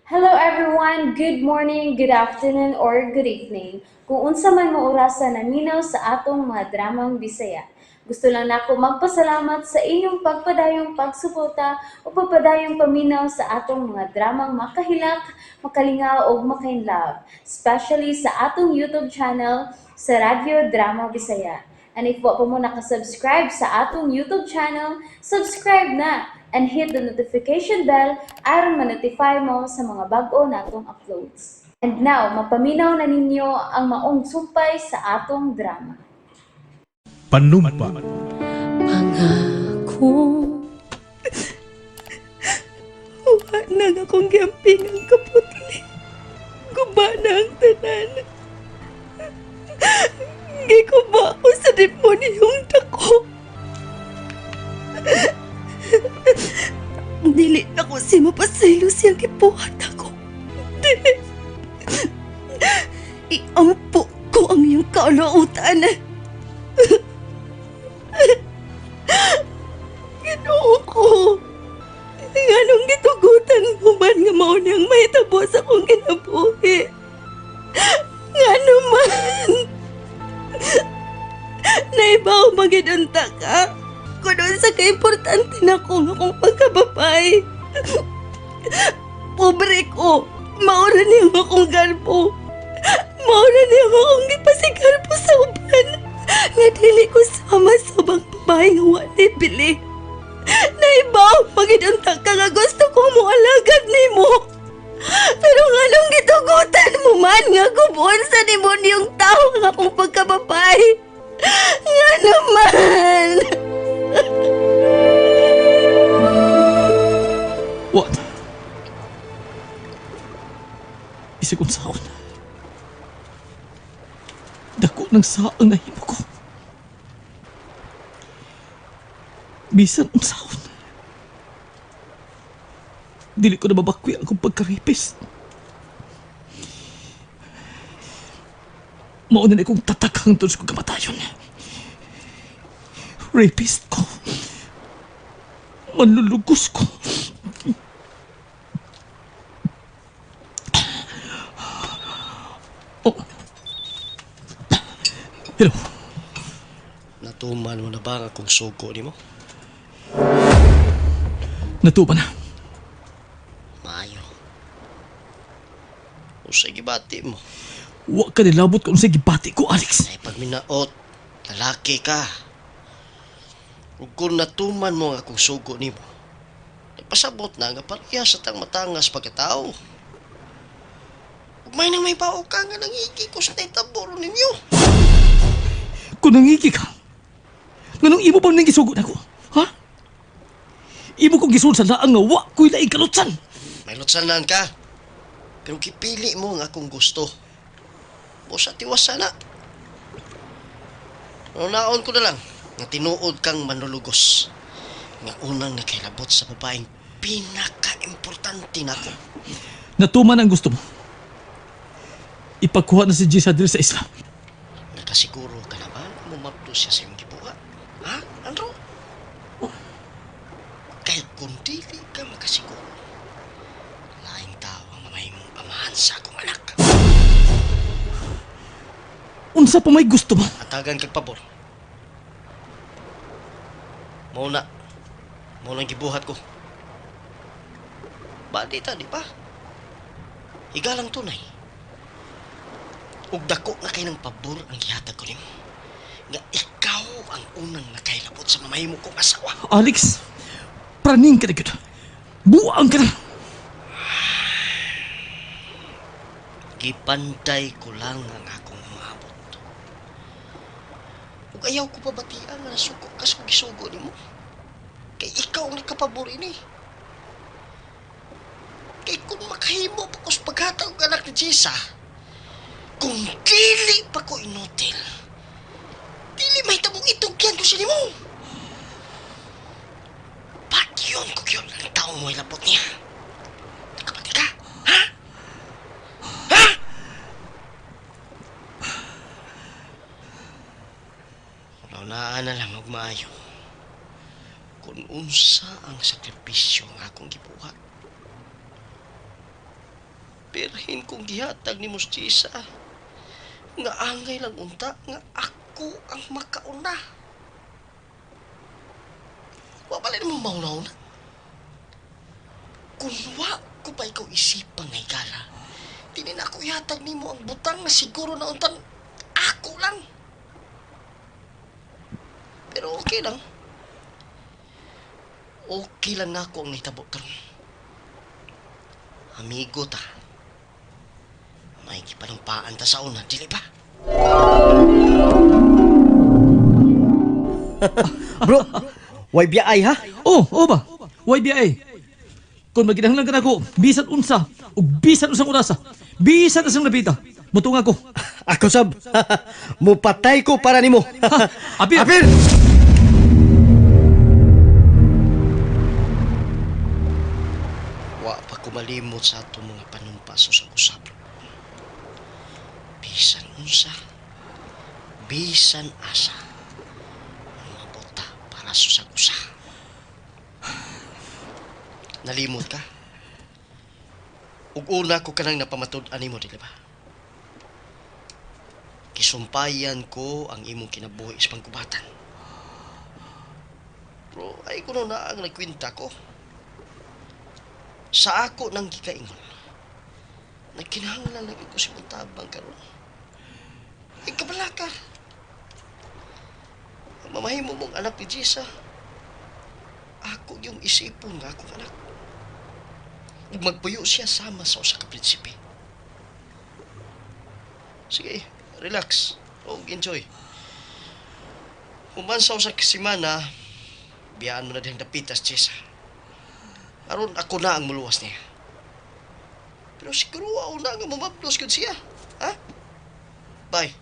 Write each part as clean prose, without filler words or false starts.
Hello everyone, good morning, good afternoon, or good evening. Kung unsa man mo orasan naminaw sa atong mga dramang Bisaya. Gusto lang nako magpasalamat sa inyong pagpadayong pagsuporta o pagpadayong paminaw sa atong mga dramang makahilak, makalingaw o makainlove, especially sa atong YouTube channel sa Radyo Drama Bisaya. And if wa pa mo nakasubscribe sa atong YouTube channel, subscribe na and hit the notification bell aron ma-notify mo sa mga bag-o natong uploads. And now, mapaminaw na ninyo ang maong sumpay sa atong drama. Panumpa. Pangako, wa na akong giamping ang kaputli. Guba na ang tanan. Gikuba ako sa demonyong dako. Dili na ko si mapasaylo siyang gibuhat ako. Dili. Iampo ko ang iyong kaulautan. Ginoo ko. Nganong gitugutan mo man nga mao niyang mahitabo sa akong kinabuhi. Ngano man. Naibaw magidunta ka. Kunon sa kaimportante na ko nga kong pagkababay. Pobre ko. Maura niyang akong garbo. Maura niyang akong gipasigarbo sa uban. Nga dili ko sama sa ubang babae nga wali bili. Naibaw, magidunta ka nga gusto ko mo alagad ni mo. Pero nga nung gitugutan mo man nga gubuan sa demonyong tao nga akong pagkababay. Nga naman. What? Isig kong saon. Dako ng saang nahimo ko. Bisan ang saon. Dili ko na mabakwi akong pagka-rapist. Mauna na akong tatakang tulos kong kamatayon. Rapist ko. Manlulugos ko. Oh. Hello. Natuman mo na ba ang akong sugo ni mo? Natupa na. Maayo. O sige bati mo. Wa ka nilabot kung sa gibati ko, Alex. Ay pagminaot, lalaki ka. Ug kung natuman mo ang akong sugo ni mo, pasabot na nga pareha sa tang matangas pagkatao. Ug may nang may bao ka nga nangigi ko sa taboro ninyo. Kung nangiki ka, nganong imo pa nang gisugot ako? Ha? Imo kong gisul sa laang nga wa ko'y laing kalutsan. May lutsanan ka. Pero kipili mo ang akong gusto. Bosa tiwasa na. Naon ko na lang nga tinuod kang manlulugos. Nga unang nakilabot sa babaeng pinaka-importante nako. Natuman ang gusto mo. Ipagkuha na si Jesus diri sa Islam. Nakasiguro ka na ba na mumapto siya sa iyong gibuhat? Ha, Andro? Kahit kung dili ka makasiguro, laing tao ang mamahimong amahan sa akong anak. Unsa pa may gusto mo? Atagan kag pabor. Mauna. Mauna ang gibuhat ko. Badi ta, di ba? Igalang tunay. Ug dako na kay ng pabor ang gihatag ko nimo. Nga ikaw ang unang nakailabot sa mamahimo kong asawa. Alex, praning ka na gyud. Buang ka na. Gipantay ko lang ang akong maabot. Ug ayaw ko pabatian nga nasuko ka sa gisugo nimo. Kay ikaw ang nakapabor ini. Kay kung makahimo pa ko sa paghatag ng anak ni Jisa, kung dili pa ko inutil, dili may tabong itugyan ko sa nimo. Bagyon ko yun ang taong mo ilapot niya. Nakapati ka? Ha? Ha? Naunaan na lang magmaayo. Kung unsa ang sakripisyo nga akong gibuhat. birhin kong gihatag ni Mustisa. Nga angay lang unta nga ako ang makauna. Wa pala mo mauna-una. Kung wa ko pa ikaw isipang nga igala, di na ako ihatag nimo ang butang nga siguro na untan ako lang. Pero okay lang. Okay lang na ako ang nahitabo karon. Amigo ta. May kipanumpaan ta sa una, dili ba? Bro, why biyay ha? Oo ba? Why di ay? Kung maginahanglan ka na ako, bisan unsa, o bisan unsang orasa, bisan asang nabita, mutung ako. Ako sab, mupatay ko para nimo. Apir! Apir! Wa pa ko malimot sa ato mga panumpaso sa usap. Bisan unsa, bisan asa, mabuta para sa usa. Nalimot ka? Ug una ko kanang napamatud-an nimo, di ba? Kisumpayan ko ang imong kinabuhi sa pangkubatan. Bro, ay kuno na ang nagkwinta ko. Sa ako nang gikaingon. Nagkinahanglan lagi ko si Montabang karon. Ikabala ka. Ang mamahimo mong anak ni Jessa. Ako yung isipon nga akong anak. Ug magpuyo siya sama sa usa ka prinsipe. Sige, relax. O enjoy. Human sa usa ka semana, biyaan mo na dihang dapitas, Jessa. Aron ako na ang muluwas niya. Pero siguro ako na nga mamaplos yun siya. Ha? Bye.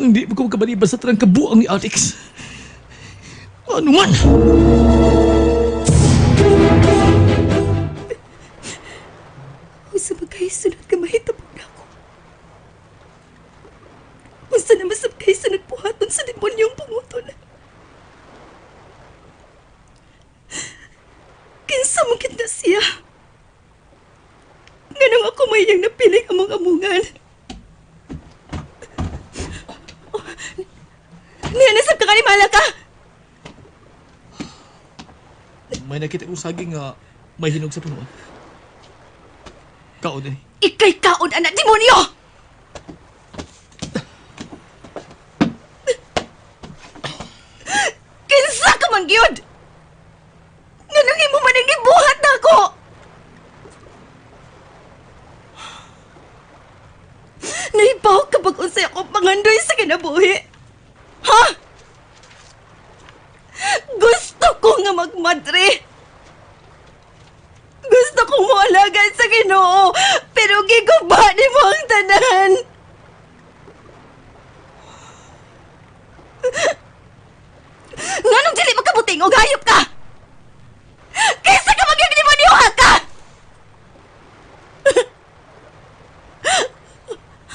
Hindi mo ko makabaliban sa tarang kabuang ni Alex. Ano man? Usa magkahisunod ka mahitabo na ako. Usa na masabkay sa nagpuhaton sa demonyong pangutol. Kinsa mo kita siya? Ganang ako may iyang napiling among-amungan. Niyanasab ka kanimala ka! May nakita kong saging nga may hinog sa punuan. Kaon eh. Ikay kaon, anak demonyo! Kinsa ka man gyud? Nganong imo man ang gibuhat na ako? Naibaw ka bag unsay ako pangandoy sa kinabuhi? Ha? Gusto ko nga magmadre. Gusto kong maalagaan sa Ginoo, pero giguba ni mo ang tanan. Nganong dili magkabuting og hayop ka? Kaysa ka magyagdemonyoha ka!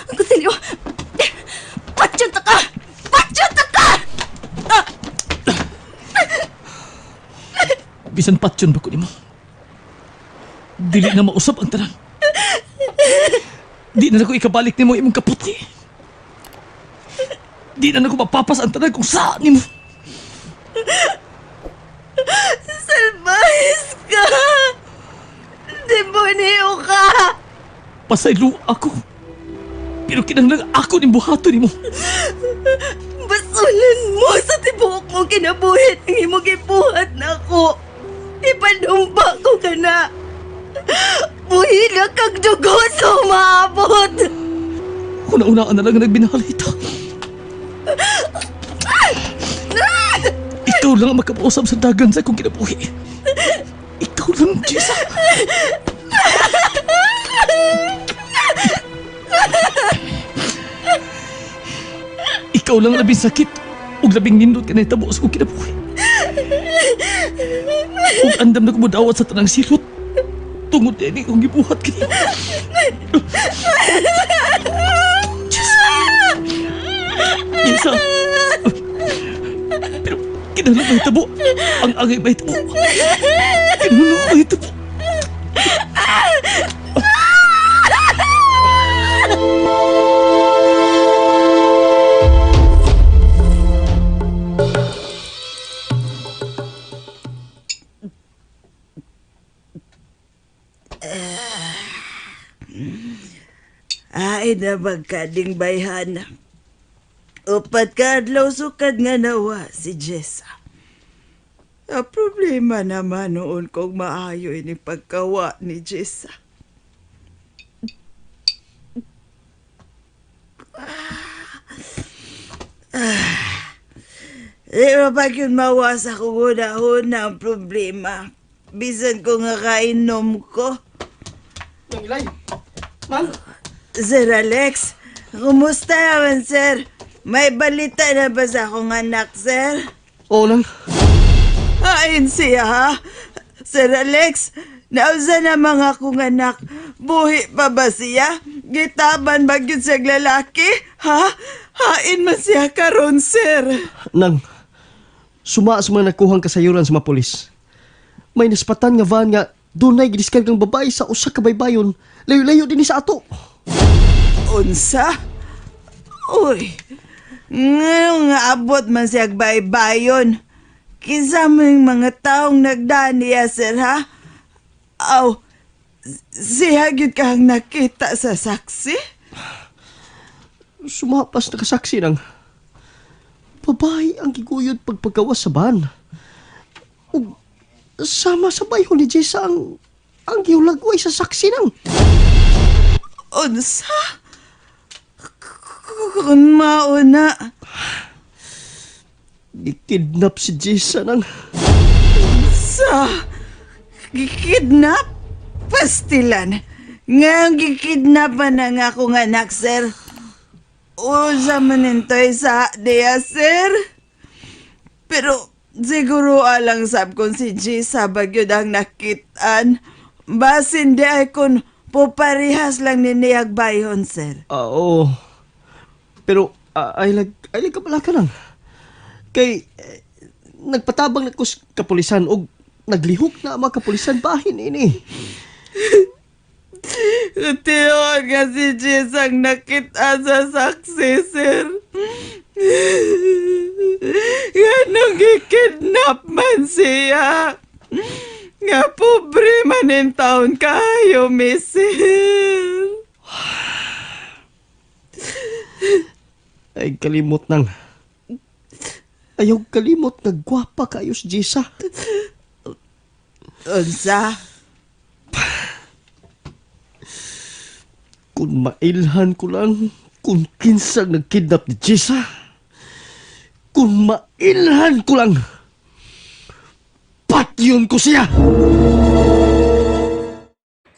Ang kusilyo, patsyot ka! Patsyot ka! Bisan patyon ba ko ni mo? Dili na mausap ang tanan. Di na ako ikabalik ni mo imong kaputi. Di na ako mapapas ang tanan kung saan ni mo. Salbahis ka! Demonyo ka! Pasaylo ako. Pero kinahanglan ako ni buhato ni mo. Basulan mo sa tibuok mo kinabuhit ang imo gibuhat na ako. Ipanumpa ko ka na. Buhila kag dugo sa umaabot. Una-unaan na lang nagbinahalita. Ikaw lang ang makapausap sa dagan sa akong kinabuhi. Ikaw lang, Jessa. Ikaw lang labing sakit ug labing nindot ka na itabo sa akong kinabuhi. Ug andam na kumudawat sa tanang silot tungod din kong gibuhat kanina. Jessa. Jessa. Pero Kinahanglan mahitabo. Ang angay mahitabo. Kinahanglan mahitabo. Ay na magkading bayhan. Upat ka adlaw sukad nga nawa si Jessa. Ang problema naman noon kung maayo ini pagkawa ni Jessa. Di ba pag yun mawas ako una-una ang problema? Bisan ko nga kainom ko. Nang ilay. Nang. Sir Alex, kumusta naman, sir? May balita na ba sa akong anak, sir? Oo, Nang. Hain siya, ha? Sir Alex, nausa na mga akong anak. Buhi pa ba siya? Gitaban ba yun sa lalaki? Ha? Hain man siya karon, sir. Nang, suma sa mga nakuhang kasayuran sa mga polis. May naspatan nga van nga dunay gidiskargang babae sa usa ka baybayon. Layo-layo din sa ato. Unsa? Uy, ngayong nga abot man siya baybayon. Kinsa man mga taong nagdaan niya, sir, ha? Aw, siya gyud kang nakita sa saksi? Sumapas na kasaksi ng babae ang giguyod pagpagawas sa van. Ug sama sa bayho ni Jessa ang giulagway sa saksi nang. Unsa? Kung mauna. Gikidnap si Jessa nang. Sa gikidnap? Pastilan. Nga gikidnapan na nga akong anak, sir. Usa man nintoy sa diya, sir. Pero siguro alang sab kung si Jessa bagyod ang nakitaan. Basin di ay kung puparihas lang niniyag bayon, sir. Oo. Pero ay lag ka pala ka lang. Kay nagpatabang na kus kapulisan og naglihok na ang mga kapulisan bahin ini. Tiyon nga si Jess ang nakita sa saksi, sir. Ganong gikidnap man siya. Nga pobre man in taon kayo, mister. Ay kalimot nang. Ayaw kalimot nga gwapa kayo si Jessa. Unsa? Kung mailhan ko lang kung kinsang nagkidnap ni Jessa. Kung mailhan ko lang, patyon ko siya!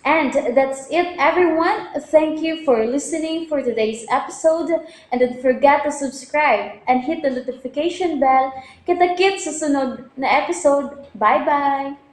And that's it, everyone. Thank you for listening for today's episode. And don't forget to subscribe and hit the notification bell. Kita-kits sa sunod na episode. Bye-bye!